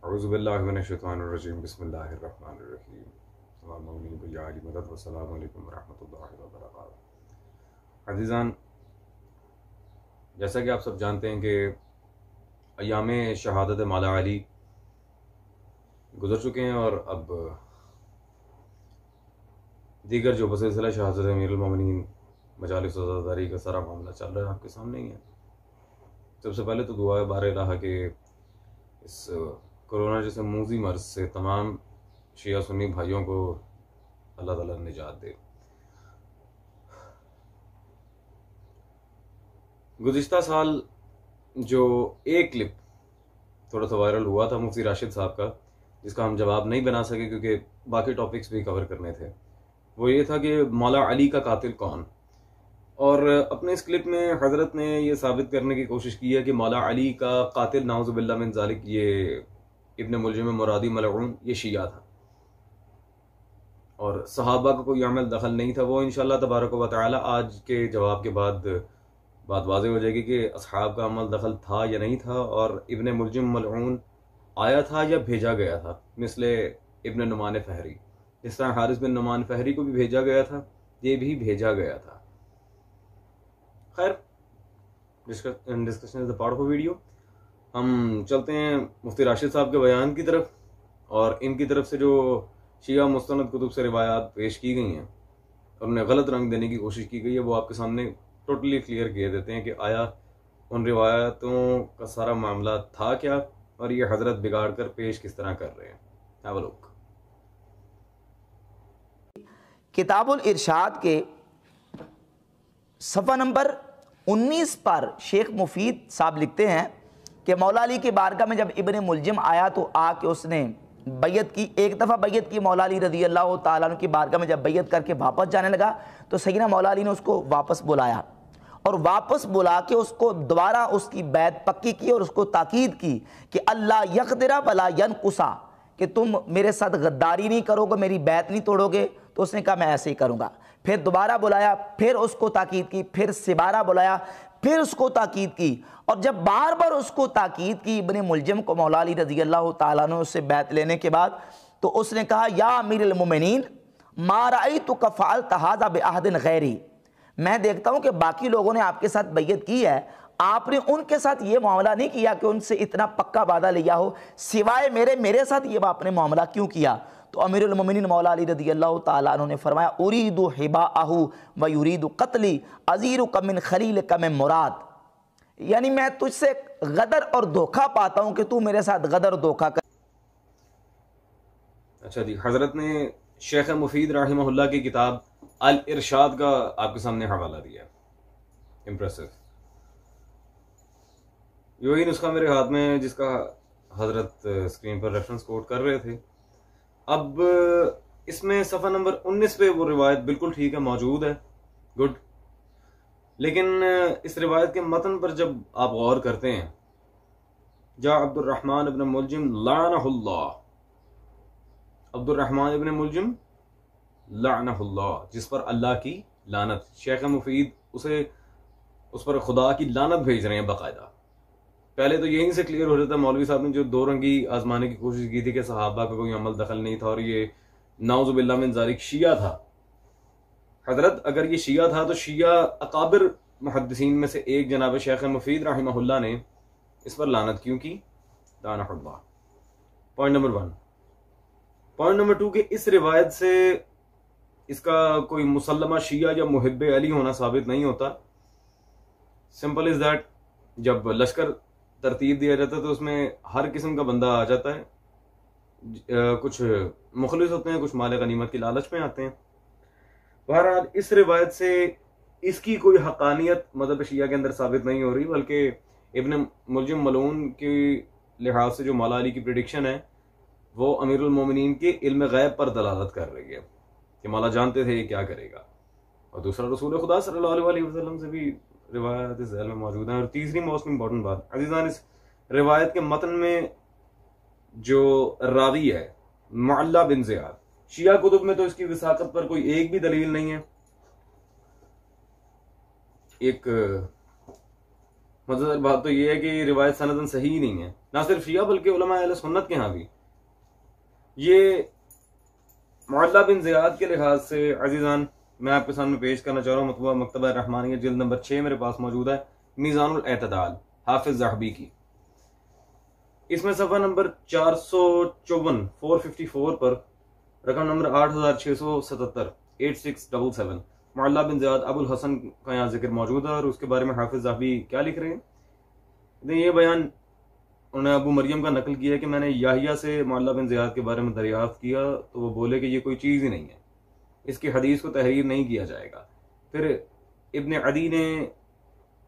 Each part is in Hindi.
औज़ुबिल्लाहि मिनश्शैतानिर्रजीम बिस्मिल्लाहिर्रहमानिर्रहीम। अस्सलामु अलैकुम या अली मदद वस्सलामु अलैकुम वरहमतुल्लाहि वबरकातुहू। अज़ीज़ान, जैसा कि आप सब जानते हैं कि अय्याम शहादत मौला अली गुज़र चुके हैं और अब दीगर जो बसिलसिला शहादत अमीरुल मोमिनीन मजालिस अज़ादारी का सारा मामला चल रहा है आपके सामने ही है। सबसे पहले तो दुआ है बार इलाहा के इस कोरोना जैसे मूजी मर्ज से तमाम शिया सुन्नी भाइयों को अल्लाह ताला निजात दे। गुज़िश्ता साल जो एक क्लिप थोड़ा सा वायरल हुआ था मुफ्ती राशिद साहब का, जिसका हम जवाब नहीं बना सके क्योंकि बाकी टॉपिक्स भी कवर करने थे, वो ये था कि मौला अली का कातिल कौन। और अपने इस क्लिप में हज़रत ने यह साबित करने की कोशिश की है कि मौला अली का कातिल नाउज़ुबिल्लाह मिन ज़ालिक ये इब्न मुलजिम मुरादी मलऊन ये शिया था और सहाबा का कोई अमल दखल नहीं था। वो इंशाअल्लाह तबारक व तआला आज के जवाब के बाद बात वाज़ेह हो जाएगी कि असहाब का अमल दखल था या नहीं था और इब्न मुलजिम मलऊन आया था या भेजा गया था। मिसले इब्न नुमान फहरी, जिस तरह हारिस बिन नुमान फहरी को भी भेजा गया था, ये भी भेजा गया था। खैर, discussion is the part of video. हम चलते हैं मुफ्ती राशिद साहब के बयान की तरफ और इनकी तरफ से जो शिया मुस्तनद कुतुब से रिवायात पेश की गई हैं और उन्हें गलत रंग देने की कोशिश की गई है, वो आपके सामने टोटली क्लियर किए देते हैं कि आया उन रिवायातों का सारा मामला था क्या और ये हजरत बिगाड़ कर पेश किस तरह कर रहे हैं। Have a look. किताबुल इरशाद के सफ़ा नंबर 19 पर शेख मुफीद साहब लिखते हैं कि मौला अली की बारगाह में जब इब्न मुलजिम आया तो आके उसने बैयत की। एक दफ़ा बैयत की मौला अली रज़ी अल्लाह ताला अन्हु की बारगाह में जब बैयत करके वापस जाने लगा तो सैयदना मौला अली ने उसको वापस बुलाया और वापस बुला के उसको दोबारा उसकी बैत पक्की की और उसको ताकीद की कि अल्लाह यक़दिरा वला यनकुसा, कि तुम मेरे साथ गद्दारी नहीं करोगे, मेरी बैत नहीं तोड़ोगे। तो उसने कहा मैं ऐसे ही करूँगा। फिर दोबारा बुलाया, फिर उसको ताकीद की, फिर सिबारा बुलाया, फिर उसको ताकीद की। और जब बार बार उसको ताकीद की इब्ने मुलजिम को मौला अली रज़ी अल्लाह ताला अन्हु उससे बैत लेने के बाद, तो उसने कहा या अमीरुल मोमिनीन मा रअयतुका फ़अलत हाज़ा बिअहदिन गैरी, मैं देखता हूँ कि बाकी लोगों ने आपके साथ बैयत की है, आपने उनके साथ ये मामला नहीं किया कि उनसे इतना पक्का वादा लिया हो, सिवाय मेरे साथ ये आपने मामला क्यों किया। तो अमीरुल मोमिनीन मौला अली रज़ी अल्लाह ताला अन्हु ने फरमाया उरीदु हिबाअहु व युरीदु क़त्ली अज़ीरुका मिन ख़लीलिका मिन मुराद, यानी मैं तुझसे गदर और धोखा पाता हूँ कि तू मेरे साथ गदर और धोखा कर। अच्छा जी, हजरत ने शेख मुफीद रहमहुल्लाह की किताब अल इरशाद का आपके सामने हवाला दिया। इम्प्रेसिव। यही नुस्खा मेरे हाथ में है जिसका हजरत स्क्रीन पर रेफरेंस कोट कर रहे थे। अब इसमें सफ़ा नंबर 19 पे वो रिवायत बिल्कुल ठीक है, मौजूद है, गुड। लेकिन इस रिवायत के मतन पर जब आप गौर करते हैं, जा अब्दुर्रहमान इब्न मुलजिम लानहुल्लाह, अब्दुर्रहमान इब्न मुलजिम लानहुल्लाह, जिस पर अल्लाह की लानत, शेख मुफीद उस पर खुदा की लानत भेज रहे हैं बाकायदा। पहले तो यहीं से क्लियर हो जाता है मौलवी साहब ने जो दो रंगी आजमाने की कोशिश की थी कि सहाबा का कोई अमल दखल नहीं था और ये नाउज़ुबिल्लाह मिन ज़ालिक शिया था। हजरत अगर ये शिया था तो शिया अकाबिर मुहद्दिसीन में से एक जनाब शेख मुफीद रहमहुल्लाह ने इस पर लानत क्यों की? लानहुल्लाह। Point number 1। पॉइंट नंबर 2 कि इस रिवायत से इसका कोई मुसल्लमा शिया या मुहिब्बे अली होना साबित नहीं होता। सिंपल इज दैट, जब लश्कर तरतीब दिया जाता है तो उसमें हर किस्म का बंदा आ जाता है, कुछ मुखलिस होते हैं, कुछ माल गनीमत की लालच में आते हैं। बहरहाल इस रिवायत से इसकी कोई हकानियत मज़हब शिया के अंदर साबित नहीं हो रही, बल्कि इब्न मुलजिम मलऊन के लिहाज से जो मौला अली की प्रेडिक्शन है वो अमीरुल मोमिनीन के इल्म गैब पर दलालत कर रही है कि मौला जानते थे ये क्या करेगा। और दूसरा रसूल खुदा सल्लल्लाहु अलैहि वसल्लम से भी रिवायत इस में मौजूद है। और तीसरी मोस्ट इंपॉर्टेंट बात अज़ीज़ान, इस रिवायत के मतन में जो रावी है मुअल्ला बिन ज़ियाद, शिया कुतुब में तो इसकी विसाकत पर कोई एक भी दलील नहीं है। एक मतलब बात तो ये है कि रिवायत सनदन सही ही नहीं है, ना सिर्फ शिया बल्कि उलमा अहले सुन्नत के यहाँ भी। ये मुअल्ला बिन ज़ियाद के लिहाज से अजीज़ान मैं आपके सामने पेश करना चाह रहा हूँ मतबा मकतबा रहमानिया जिल्द नंबर 6 मेरे पास मौजूद है, मीज़ानुल एतदाल हाफिज ज़हबी की। इसमें सफ़ा नंबर 454 454 पर रकम number 8677 8677 Mualla bin Ziyad Abul Hasan का यहाँ जिक्र मौजूद है। और उसके बारे में हाफिज ज़हबी क्या लिख रहे हैं, ये बयान उन्होंने अबू मरियम का नकल किया कि मैंने याहिया से मुअल्ला बिन ज़ियाद के बारे में दरियाफ्त किया तो वो बोले कि ये कोई चीज़ ही नहीं है, इसकी हदीस को तहरीर नहीं किया जाएगा। फिर इब्न अदी ने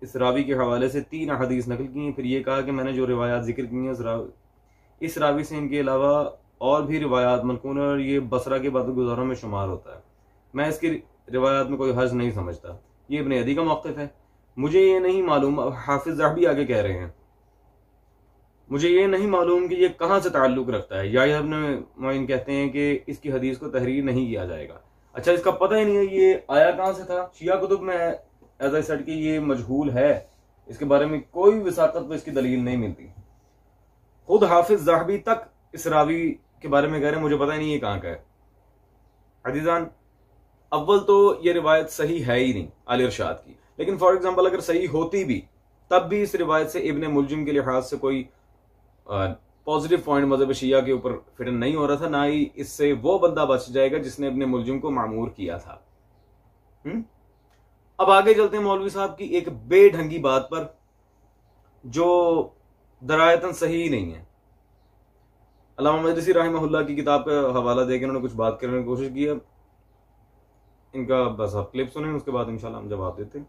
इस रावी के हवाले से 3 हदीस नकल की। फिर ये कहा कि मैंने जो रिवायात जिक्र की हैं इस रावी से इनके अलावा और भी रिवायात मनकून और ये बसरा के बदगुज़ारों में शुमार होता है। मैं इसकी रिवायात में कोई हर्ज नहीं समझता। ये इब्न अदी का मौक़िफ़ है। मुझे ये नहीं मालूम, हाफिज ज़हबी आगे कह रहे हैं, मुझे ये नहीं मालूम कि ये कहाँ से ताल्लुक़ रखता है। या इब्न मुईन कहते हैं कि इसकी हदीस को तहरीर नहीं किया जाएगा। अच्छा, इसका पता ही नहीं है ये आया कहाँ से था। शिया कुतुब में एज आई सेड कि ये मजहूल है, इसके बारे में कोई विसाकत पर इसकी दलील नहीं मिलती। खुद हाफिज ज़हबी तक इस रावी के बारे में कह रहे हैं मुझे पता ही नहीं ये कहाँ का है। अजीजान, अव्वल तो ये रिवायत सही है ही नहीं अली इरशाद की, लेकिन फॉर एग्जाम्पल अगर सही होती भी तब भी इस रिवायत से इब्ने मुलजिम के लिहाज से कोई पॉजिटिव पॉइंट मज़हब शिया के ऊपर फिट नहीं हो रहा था, ना ही इससे वो बंदा बच जाएगा जिसने इब्ने मुलजिम को मामूर किया था। अब आगे चलते हैं मौलवी साहब की एक बेढंगी बात पर जो दरायतन सही ही नहीं है। अल्लामा मजलिसी रहमहुल्लाह की किताब का हवाला देकर उन्होंने कुछ बात करने की कोशिश की है। इनका बस आप क्लिप सुनें, उसके बाद इंशाल्लाह हम जवाब देते हैं।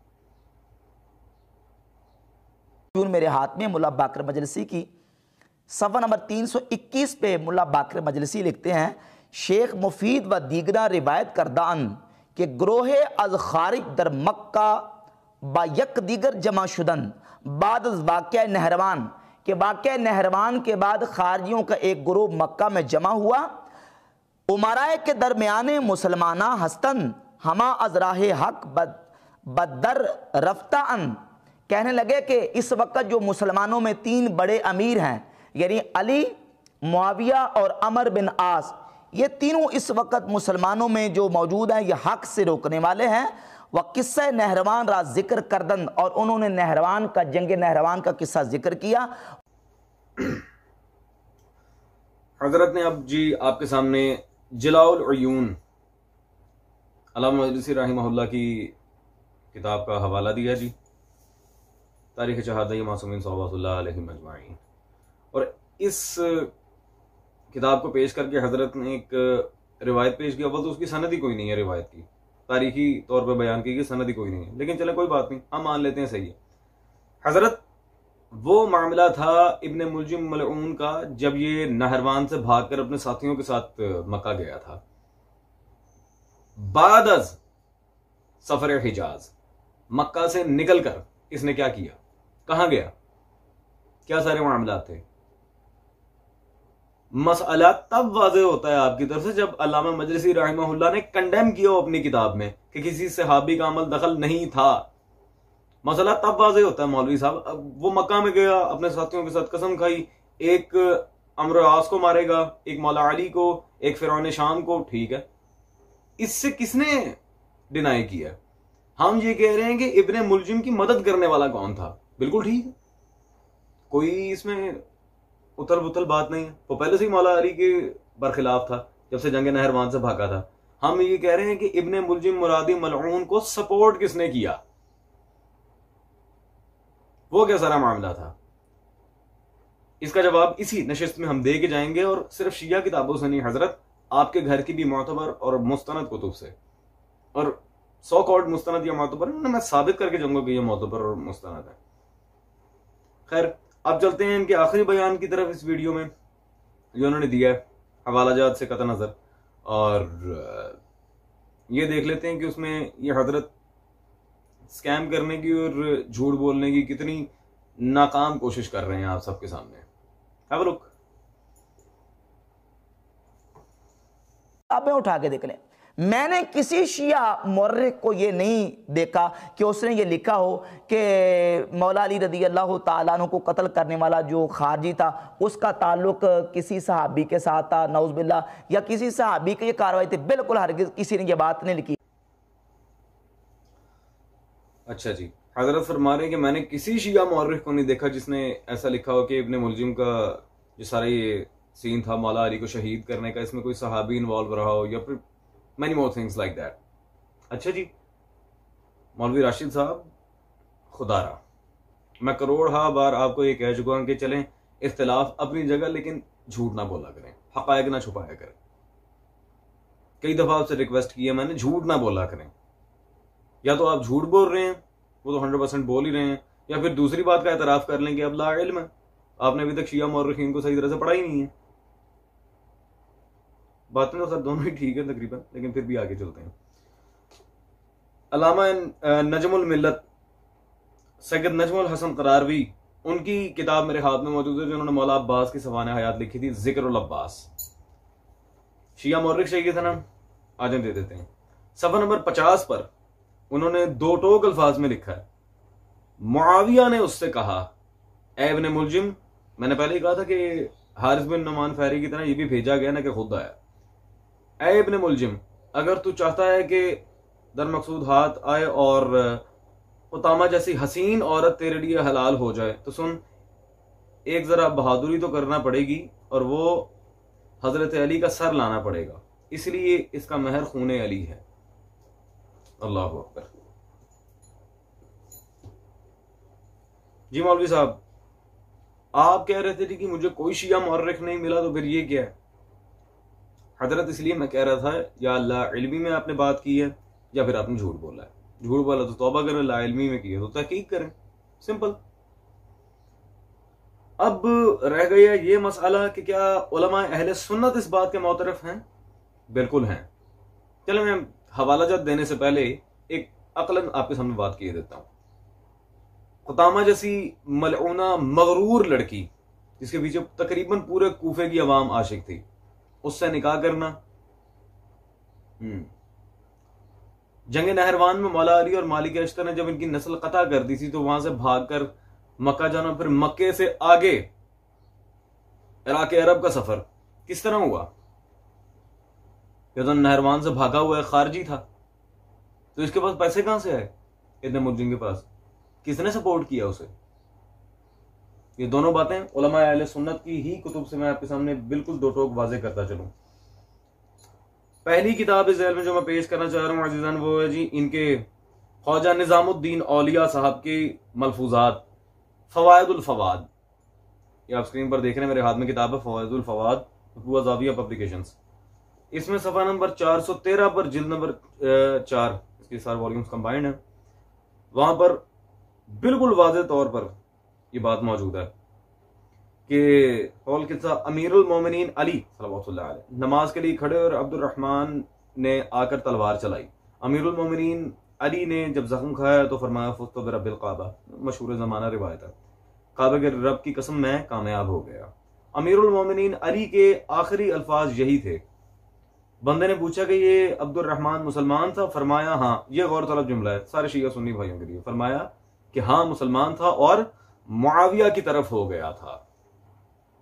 मेरे हाथ में मुल्ला बाकर मजलिसी की सफ़ा नंबर 321 पे मुल्ला बाकर मजलिसी लिखते हैं, शेख मुफीद व दीगरा रिवायत करदान के ग्रोह अज खारिज दर मक्का बा यक दीगर जमा शुदन बाद वाक़या नहरवान के वाक़या नहरवान के बाद खारजियों का एक ग्रुप मक्का में जमा हुआ। उमराए के दरमियान मुसलमाना हस्तन हमा अजराह हक बदर रफ्तान, कहने लगे कि इस वक्त जो मुसलमानों में 3 बड़े अमीर हैं यानी अली, मुआविया और अमर बिन आस, ये तीनों इस वक्त मुसलमानों में जो मौजूद हैं ये हक से रोकने वाले हैं। वह किस्सा नहरवान रा जिक्र करदन, और उन्होंने नहरवान का जंग नहरवान का किस्सा जिक्र किया। हजरत ने अब जी आपके सामने जिलाउल उयून अल्लामा मजलिसी रहमहुल्लाह की किताब का हवाला दिया जी, तारीख़ शहादत मासूमीन सल्लल्लाहु अलैहि मजमाईन। और इस किताब को पेश करके हजरत ने एक रिवायत पेश की। अव्वल तो उसकी सनद ही कोई नहीं है, रिवायत की तारीखी तौर पर बयान की गई सनद ही कोई नहीं है, लेकिन चले कोई बात नहीं, हम मान लेते हैं सही है। हजरत वो मामला था इब्ने मुलजिम मलऊन का जब ये नहरवान से भागकर अपने साथियों के साथ मक्का गया था। बाद अज सफर हिजाज, मक्का से निकलकर इसने क्या किया, कहां गया, क्या सारे मामला थे। मसला तब वाज़ेह होता है आपकी तरफ से जब अल्लामा मजलिसी रहमहुल्लाह ने कंडेम किया अपनी किताब में कि किसी सहाबी का अमल दखल नहीं था। मसला तब वाज़ेह होता है मौलवी साहब। अब वो मक्का में गया, अपने साथियों के साथ कसम खाई, एक अमर आस को मारेगा, एक मौला अली को, एक फिरौन शाम को, ठीक है, इससे किसने डिनाई किया। हम ये कह रहे हैं कि इब्ने मुलजिम की मदद करने वाला कौन था, बिल्कुल ठीक है, कोई इसमें उथल पुथल बात नहीं है। वो पहले से ही मौला अली के बरखिलाफ था जब से जंग नहरवान से भागा था। हम ये कह रहे हैं कि इब्ने मुलजिम मुरादी मलऊन को सपोर्ट किसने किया, वो क्या सारा मामला था। इसका जवाब इसी नशिस्त में हम दे के जाएंगे, और सिर्फ शिया किताबों से नहीं हजरत, आपके घर की भी मोतबर और मुस्तनद कुतुब से, और 100 कॉर्ड मुस्तनद या मोतबर मैं साबित करके जाऊंगा कि ये मोतबर और मुस्तनद है। खैर, अब चलते हैं इनके आखिरी बयान की तरफ इस वीडियो में जो उन्होंने दिया है हवाला जात से कतई नजर, और ये देख लेते हैं कि उसमें ये हजरत स्कैम करने की और झूठ बोलने की कितनी नाकाम कोशिश कर रहे हैं आप सबके सामने। Have a look. आप में उठा के देख लें, मैंने किसी शिया मुर्रिख को ये नहीं देखा कि उसने ये लिखा हो कि मौला अली रदी अल्लाह ताला अन्हु को कत्ल करने वाला जो खारजी था उसका ताल्लुक किसी सहाबी के साथ था, नऊज़ बिल्लाह, या किसी सहाबी की ये कार्रवाई थी। बिल्कुल हरगिज़ किसी ने ये बात नहीं लिखी। अच्छा जी, हजरत फरमा रहे हैं कि मैंने किसी शिया मुर्रिख को नहीं देखा जिसने ऐसा लिखा हो कि इब्ने मुलजिम का जो सारा ये सीन था मौला अली को शहीद करने का, इसमें कोई सहाबी इन्वॉल्व रहा हो या फिर many more things like that. अच्छा जी, मौलवी राशिद साहब, खुदारा मैं करोड़ा बार आपको ये कह चुका हूं कि चलें इख्तिलाफ अपनी जगह, लेकिन झूठ ना बोला करें, हक़ाइक़ ना छुपाया करें। कई दफा आपसे रिक्वेस्ट की है मैंने, झूठ ना बोला करें। या तो आप झूठ बोल रहे हैं, वो तो 100% बोल ही रहे हैं, या फिर दूसरी बात का एतराफ़ कर लें कि अब ला इल्म है, आपने अभी तक शिया मुर्रिखीन को सही तरह से पढ़ा ही नहीं है। बातें तो सर दोनों ही ठीक है तकरीबन, लेकिन फिर भी आगे चलते हैं। अल्लामा नजमुल मिल्लत सैयद नजमुल हसन करारवी, उनकी किताब मेरे हाथ में मौजूद है जिन्होंने मौला अब्बास की सवाने हयात लिखी थी, जिक्रुल अब्बास। शिया मुर्रिख चाहिए था ना, आज हम दे देते हैं। सफ़ा नंबर 50 पर उन्होंने दो टोक अल्फाज में लिखा है, मुआविया ने उससे कहा, ए इब्ने मुलजिम, मैंने पहले ही कहा था कि हारिस बिन नुमान फहरी की तरह ये भी भेजा गया ना कि खुद आया। ए इब्ने मुलजिम, अगर तू चाहता है कि दर मकसूद हाथ आए और उतामा जैसी हसीन औरत तेरे लिए हलाल हो जाए तो सुन, एक जरा बहादुरी तो करना पड़ेगी और वो हजरत अली का सर लाना पड़ेगा, इसलिए इसका महर खूने अली है। अल्लाह अकबर। जी मौलवी साहब, आप कह रहे थे कि मुझे कोई शिया मुर्रिख नहीं मिला, तो फिर ये क्या है? हजरत इसलिए मैं कह रहा था, या अल्लाह इल्मी में आपने बात की है या फिर आपने झूठ बोला है। झूठ बोला तो तौबा करें, ला इल्मी में की है तो तहकीक करें, सिंपल। अब रह गया ये मसला कि क्या उलमा अहले सुन्नत इस बात के मोतरफ हैं? बिल्कुल हैं। चलो मैं हवाला जात देने से पहले एक अक्लन आपके सामने बात किए देता हूं। खुतामा जैसी मलऊना मगरूर लड़की जिसके पीछे तकरीबन पूरे कूफे की आवाम आशिक थी, उससे निकाह करना। जंग नहरवान में मौला अली और मालिक अश्तर ने जब इनकी नस्ल कता कर दी थी तो वहां से भागकर मक्का जाना, फिर मक्के से आगे इराक अरब का सफर किस तरह हुआ? ये तो नहरवान से भागा हुआ खारजी था, तो इसके पास पैसे कहां से आए? इब्ने मुलजिम के पास किसने सपोर्ट किया उसे? ये दोनों बातें उलमा अहले सुन्नत की ही कुतुब से मैं आपके सामने बिल्कुल दो टोक वाज़ेह करता चलूं। पहली किताब इस में जो मैं पेश करना चाह रहा हूं अजीजान, वो है जी इनके ख्वाजा निजामुद्दीन औलिया साहब के मलफूजात, फवायदुल फवाद। ये आप स्क्रीन पर देख रहे हैं, मेरे हाथ में किताब है फवायदुल फवाद, हुआ ज़ाविया पब्लिकेशंस। इसमें सफ़ा नंबर 413 पर जिल्द नंबर 4, इसके सारे वॉल्यूम्स कंबाइंड हैं, वहां पर बिल्कुल वाज़ेह तौर पर यह बात मौजूद है कि कौल किस्सा अमीरुल मोमिनीन अली सल्लल्लाहु अलैहि वसल्लम नमाज के लिए खड़े और अब्दुर्रहमान ने आकर तलवार चलाई। अमीरुल मोमिनीन अली ने जब जख्म खाया तो फरमाया फुज़्तु बिरब्बिल काबा, मशहूर ज़माना रिवायत है, काबे के रब की कसम मैं कामयाब हो गया। अमीरुल मोमिनीन अली के आखिरी अल्फाज यही थे। बंदे ने पूछा कि ये अब्दुर्रहमान मुसलमान था? फरमाया हाँ। ये गौर तलब जुमला है सारे शिया सुन्नी भाइयों के लिए। फरमाया कि हाँ मुसलमान था और मुआविया की तरफ हो गया था।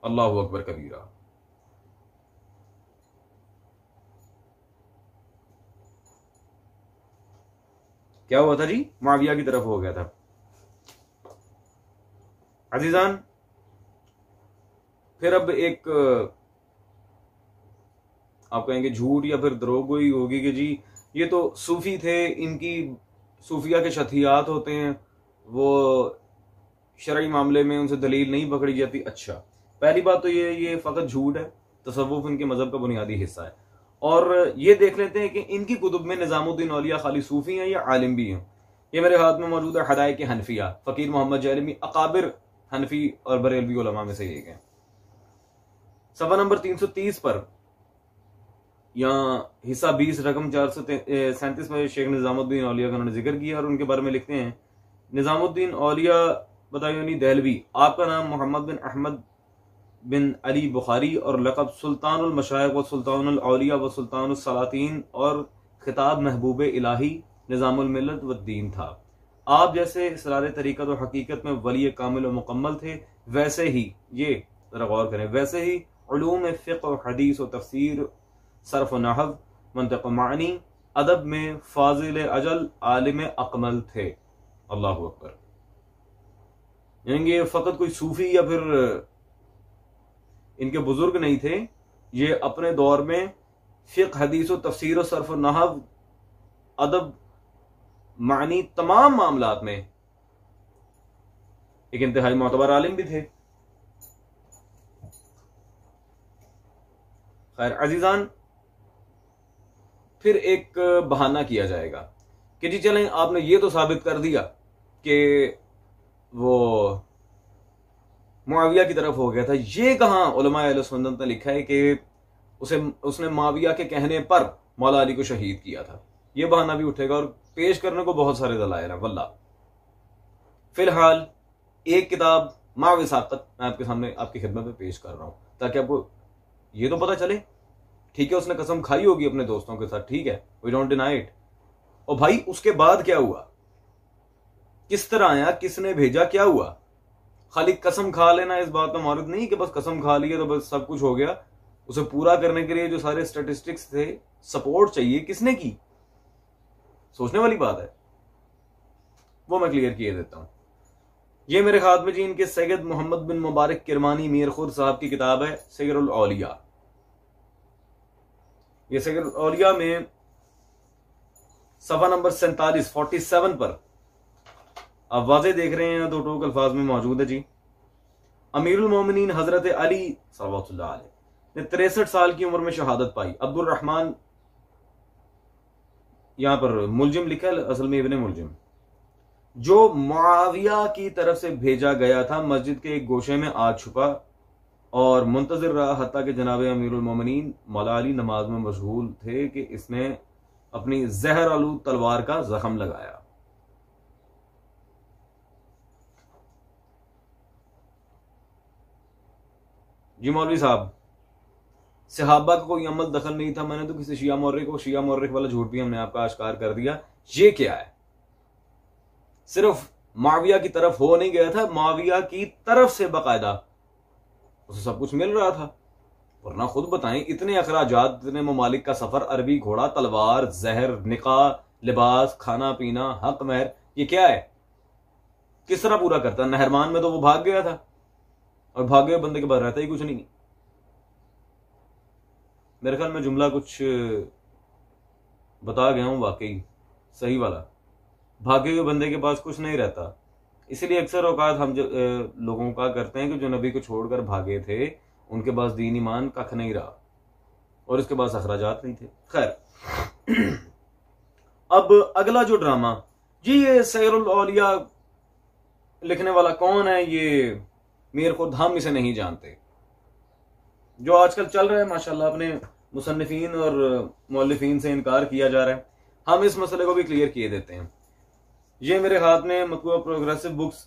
अल्लाहु अकबर कबीरा। क्या हुआ था जी? मुआविया की तरफ हो गया था। अजीजान, फिर अब एक आप कहेंगे झूठ या फिर दरोगोई होगी कि जी ये तो सूफी थे, इनकी सूफिया के शथियात होते हैं, वो शरई मामले में उनसे दलील नहीं पकड़ी जाती। अच्छा, पहली बात तो ये फकत झूठ है, तसव्वुफ इनके मजहब का बुनियादी हिस्सा है। और ये देख लेते हैं कि इनकी कुतुब में निजामुद्दीन औलिया खाली सूफी हैं या आलिम भी हैं। ये मेरे हाथ में मौजूद है हदायक हनफिया, फकीर मोहम्मद जैलमी अकाबिर हनफी और बरेलवी उलमा में से एक है। सफ़ा नंबर 330 पर यहाँ हिस्सा 20 रकम 437 में शेख निजामुद्दीन औलिया का उन्होंने जिक्र किया और उनके बारे में लिखते हैं, निजामुद्दीन औलिया बदायूनी दहलवी, आपका नाम मोहम्मद बिन अहमद बिन अली बुखारी और लक़ब सुल्तानुल मशाइख व सुल्तानुल औलिया व सुल्तानुल सलातीन और खिताब महबूब इलाही निज़ामुल मिल्लत व दीन था। आप जैसे इसरार तरीक़त और हकीकत में वली कामिल व मुकम्मल थे, वैसे ही ये ज़रा गौर करें, वैसे ही उलूम फ़िक़्ह व हदीस व तफ़सीर, सर्फ़ व नहव, मंतिक़ व मानी, अदब में फाजिल अजल आलिम अकमल थे। अल्लाह अकबर। यानी ये फ़कत कोई सूफ़ी या फिर इनके बुजुर्ग नहीं थे, ये अपने दौर में फ़िक़्ह, हदीस व तफ़सीर, सर्फ़ व नहव, अदब, मानी, तमाम मामलात में एक इंतहाई मोतबर आलिम भी थे। खैर अजीजान, फिर एक बहाना किया जाएगा कि जी चलें, आपने ये तो साबित कर दिया कि वो मुआविया की तरफ हो गया था। ये कहाँ उलमाए अहले सुन्नत ने लिखा है कि उसने मुआविया के कहने पर मौला अली को शहीद किया था। ये बहाना भी उठेगा और पेश करने को बहुत सारे दलाइल हैं वल्लाह। फिलहाल एक किताब मावी साकत मैं आपके सामने आपकी खिदमत में पेश कर रहा हूं ताकि आपको ये तो पता चले। ठीक है, उसने कसम खाई होगी अपने दोस्तों के साथ, ठीक है, वी डोंट डिनाई इट। और भाई उसके बाद क्या हुआ, किस तरह आया, किसने भेजा, क्या हुआ। खाली कसम खा लेना इस बात में मौरद नहीं कि बस कसम खा लिया तो बस सब कुछ हो गया। उसे पूरा करने के लिए जो सारे स्टैटिस्टिक्स थे, सपोर्ट चाहिए, किसने की, सोचने वाली बात है। वो मैं क्लियर किए देता हूं। ये मेरे हाथ में जी इनके सैयद मोहम्मद बिन मुबारक किरमानी मीर खुर्द साहब की किताब है सिगरुल औलिया। ये सिगरुल औलिया में सफा नंबर 47 पर आप वाज़े देख रहे हैं, दो टोक अल्फाज में मौजूद है जी। अमीरुल मोमिनीन हजरत अली सल्लल्लाहु अलैहि ने 63 साल की उम्र में शहादत पाई। अब्दुल रहमान, यहां पर मुलजिम लिखा है, असल में इब्ने मुलजिम, जो मुआविया की तरफ से भेजा गया था, मस्जिद के एक गोशे में आ छुपा और मुंतजिर रहा हत्ता कि जनाब अमीरुल मोमिनीन मौला अली नमाज में मशगूल थे कि इसने अपनी जहर आलू तलवार का जख्म लगाया। जी मौलवी साहब, सहाबा का कोई अमल दखल नहीं था। मैंने तो किसी शिया मौर्रिख वाला झूठ भी हमने आपका आश्कार कर दिया। ये क्या है, सिर्फ मुआविया की तरफ हो नहीं गया था, मुआविया की तरफ से बाकायदा उसे सब कुछ मिल रहा था। वरना खुद बताएं, इतने अखराजात, इतने ममालिक का सफर, अरबी घोड़ा, तलवार, जहर, निकाह, लिबास, खाना पीना, हक महर, ये क्या है, किस तरह पूरा करता। नहरमान में तो वो भाग गया था और भागे हुए बंदे के बाद रहता ही कुछ नहीं। मेरे ख्याल में जुमला कुछ बता गया हूं, वाकई सही वाला। भागे हुए बंदे के पास कुछ नहीं रहता। इसलिए अक्सर औकात हम लोगों का करते हैं कि जो नबी को छोड़कर भागे थे उनके पास दीन ईमान कख नहीं रहा और इसके पास अखराजात नहीं थे। खैर, अब अगला जो ड्रामा जी, ये सैरुल औलिया लिखने वाला कौन है, ये मीर खुर्द, हम इसे नहीं जानते। जो आजकल चल रहा है माशाल्लाह, अपने मुसन्निफीन और मौलिफीन से इनकार किया जा रहा है। हम इस मसले को भी क्लियर किए देते हैं। ये मेरे हाथ में मतबूआ प्रोग्रेसिव बुक्स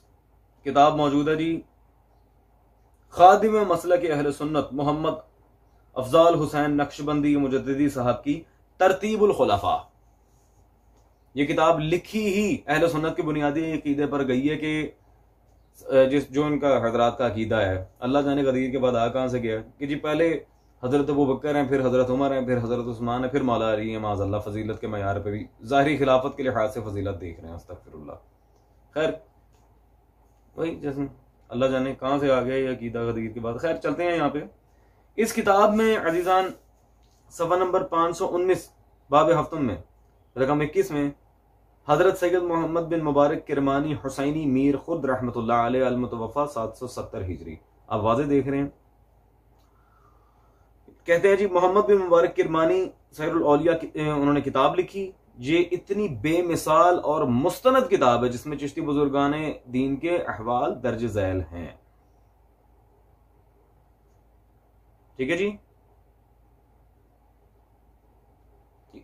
किताब मौजूद है जी, खादिम मसलक अहले सुन्नत मोहम्मद अफजाल हुसैन नक्शबंदी मुजद्दिदी साहब की तरतीबुल खुलफा। ये किताब लिखी ही अहले सुन्नत के बुनियादी अकीदे पर गई है कि जो इनका हजरात का अकीदा है, अल्लाह जाने गदीर के बाद आ कहां से गया कि जी पहले हजरत अबू बकर हैं, फिर हजरत उमर हैं, फिर हजरत उस्मान है, फिर मौला अली है माज़अल्लाह। फजीलत के मयार पे भी ज़ाहिरी खिलाफत के लिहाज से फजीलत देख रहे हैं, अस्तगफिरुल्लाह। खैर वही जैसे अल्लाह जाने कहां से आ गया ये अकीदा गदीर के बाद। खैर चलते हैं यहाँ पे। इस किताब में अजीजान सफ़ा नंबर 519 बाब हफ्तम में रकम 21 में हजरत सैयद मोहम्मद बिन मुबारक किरमानी हुसैनी मीर खुर्द रहमतुल्लाह अलैह अल मुतवफ़ा 770 हिजरी, आप वाज़े देख रहे हैं। कहते हैं जी, मोहम्मद बिन मुबारक किरमानी सैरुल औलिया उन्होंने किताब लिखी। ये इतनी बेमिसाल और मुस्तनद किताब है जिसमें चिश्ती बुजुर्गाने दीन के अहवाल दर्ज झैल हैं। ठीक है जी,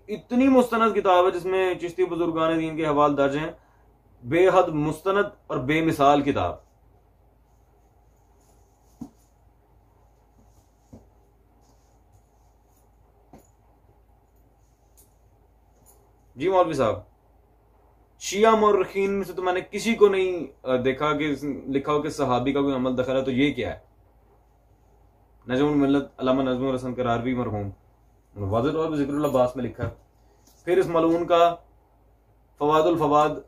इतनी मुस्तनद किताब है जिसमें चिश्ती बुजुर्गाने दीन के अहवाल दर्ज हैं। बेहद मुस्तनद और बेमिसाल किताब। जी मौलवी साहब, शिया मौरखीन में से तो मैंने किसी को नहीं देखा कि लिखा हो कि सहाबी का कोई अमल दखल है, तो ये क्या है? नजमुल मिल्लत अल्लामा नजमुल हसन करारवी मरहूम वाज़िद और ज़िक्रुल अब्बास में लिखा है। फिर इस मलऊन का फवादुल फवाद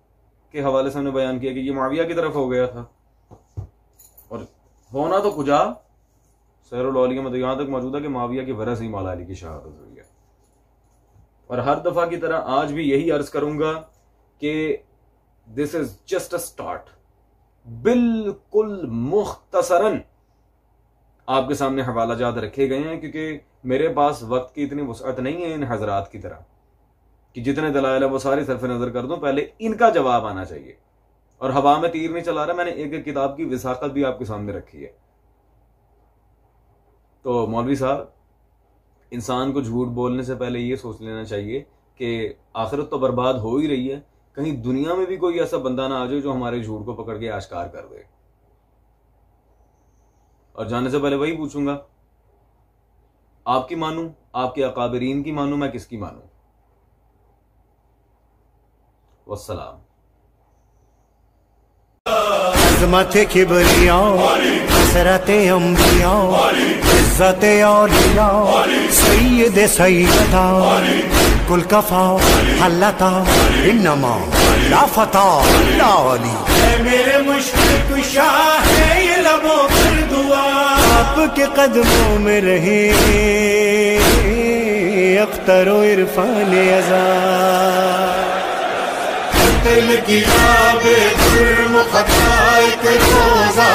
के हवाले से हमने बयान किया कि ये मुआविया की तरफ हो गया था, और होना तो कुजा सहरुल औलिया में तो यहां तक मौजूद है कि मुआविया की वजह से ही मौला अली की शहादत हुई है। और हर दफा की तरह आज भी यही अर्ज करूंगा कि this is just a start, बिल्कुल मुख्तसरन आपके सामने हवाला जात रखे गए हैं, क्योंकि मेरे पास वक्त की इतनी वसअत नहीं है इन हजरात की तरह कि जितने दलाइल है वो सारी सरफ नजर कर दूं, पहले इनका जवाब आना चाहिए। और हवा में तीर नहीं चला रहा, मैंने एक एक किताब की विसाकत भी आपके सामने रखी है। तो मौलवी साहब, इंसान को झूठ बोलने से पहले ये सोच लेना चाहिए कि आखिरत तो बर्बाद हो ही रही है, कहीं दुनिया में भी कोई ऐसा बंदा ना आ जाए जो हमारे झूठ को पकड़ के आश्कार कर दे। और जाने से पहले वही पूछूंगा, आपकी मानूं, आपके अकाबरीन की मानूं, मैं किसकी मानूं? वस्सलाम। अज़मत किबरिया हसरत अंबिया इज्जत औलिया सय्यद सय्यदा कुल कफा हल्लता इन्नमा ला फता ला अली। मेरे मुश्किल कुशा है ये लबों पर दुआ, आपके कदमों में रहे अख्तर इरफान अज़ा। दिल की आबे जुर्म खता एक रोज़ा